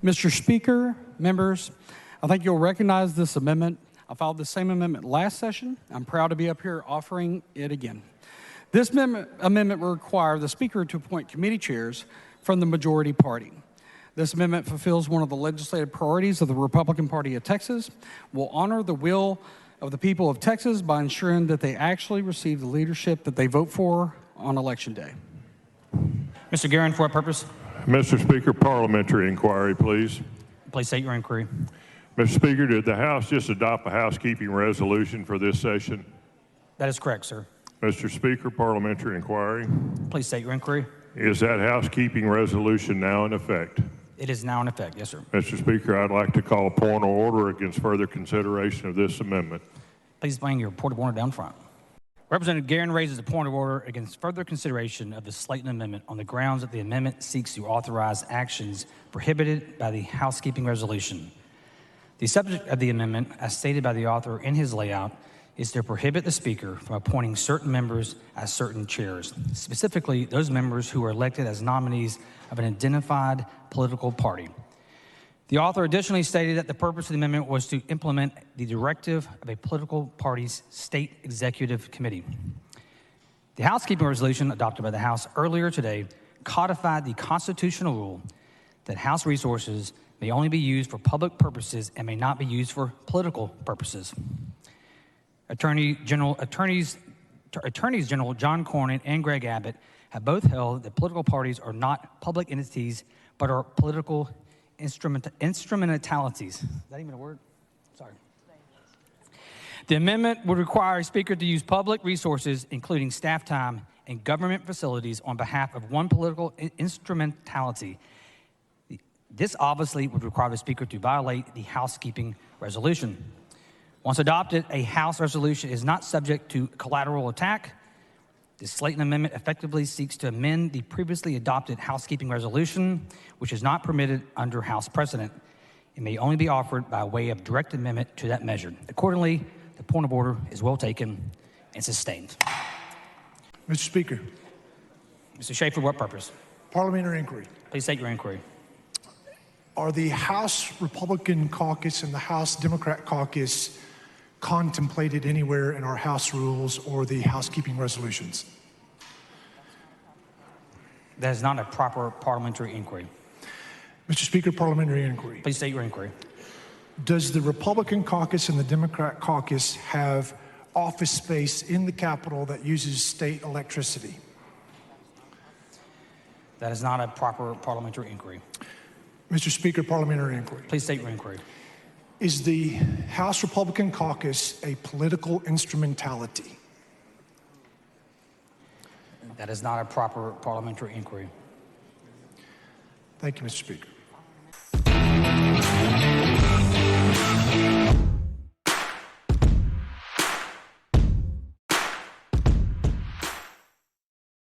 Mr. Speaker, members, I think you'll recognize this amendment. I filed the same amendment last session. I'm proud to be up here offering it again. This amendment will require the Speaker to appoint committee chairs from the majority party. This amendment fulfills one of the legislative priorities of the Republican Party of Texas, will honor the will of the people of Texas by ensuring that they actually receive the leadership that they vote for on Election Day. Mr. Geren, for what purpose? Mr. Speaker, parliamentary inquiry, please. Please state your inquiry. Mr. Speaker, did the House just adopt a housekeeping resolution for this session? That is correct, sir. Mr. Speaker, parliamentary inquiry. Please state your inquiry. Is that housekeeping resolution now in effect? It is now in effect, yes, sir. Mr. Speaker, I'd like to call a point of order against further consideration of this amendment. Please bring your point of order down front. Representative Geren raises a point of order against further consideration of the Slaton Amendment on the grounds that the amendment seeks to authorize actions prohibited by the housekeeping resolution. The subject of the amendment, as stated by the author in his layout, is to prohibit the Speaker from appointing certain members as certain chairs, specifically those members who are elected as nominees of an identified political party. The author additionally stated that the purpose of the amendment was to implement the directive of a political party's state executive committee. The housekeeping resolution adopted by the House earlier today codified the constitutional rule that House resources may only be used for public purposes and may not be used for political purposes. Attorneys General John Cornyn and Greg Abbott have both held that political parties are not public entities but are political instrumentalities. Is that even a word? Sorry. The amendment would require a Speaker to use public resources, including staff time and government facilities, on behalf of one political instrumentality. This obviously would require the Speaker to violate the housekeeping resolution. Once adopted, a House resolution is not subject to collateral attack. The Slaton Amendment effectively seeks to amend the previously adopted housekeeping resolution, which is not permitted under House precedent. It may only be offered by way of direct amendment to that measure. Accordingly, the point of order is well taken and sustained. Mr. Speaker. Mr. Shea, for what purpose? Parliamentary inquiry. Please state your inquiry. Are the House Republican caucus and the House Democrat caucus contemplated anywhere in our House rules or the housekeeping resolutions? That is not a proper parliamentary inquiry. Mr. Speaker, parliamentary inquiry. Please state your inquiry. Does the Republican caucus and the Democrat caucus have office space in the Capitol that uses state electricity? That is not a proper parliamentary inquiry. Mr. Speaker, parliamentary inquiry. Please state your inquiry. Is the House Republican caucus a political instrumentality? That is not a proper parliamentary inquiry. Thank you, Mr. Speaker.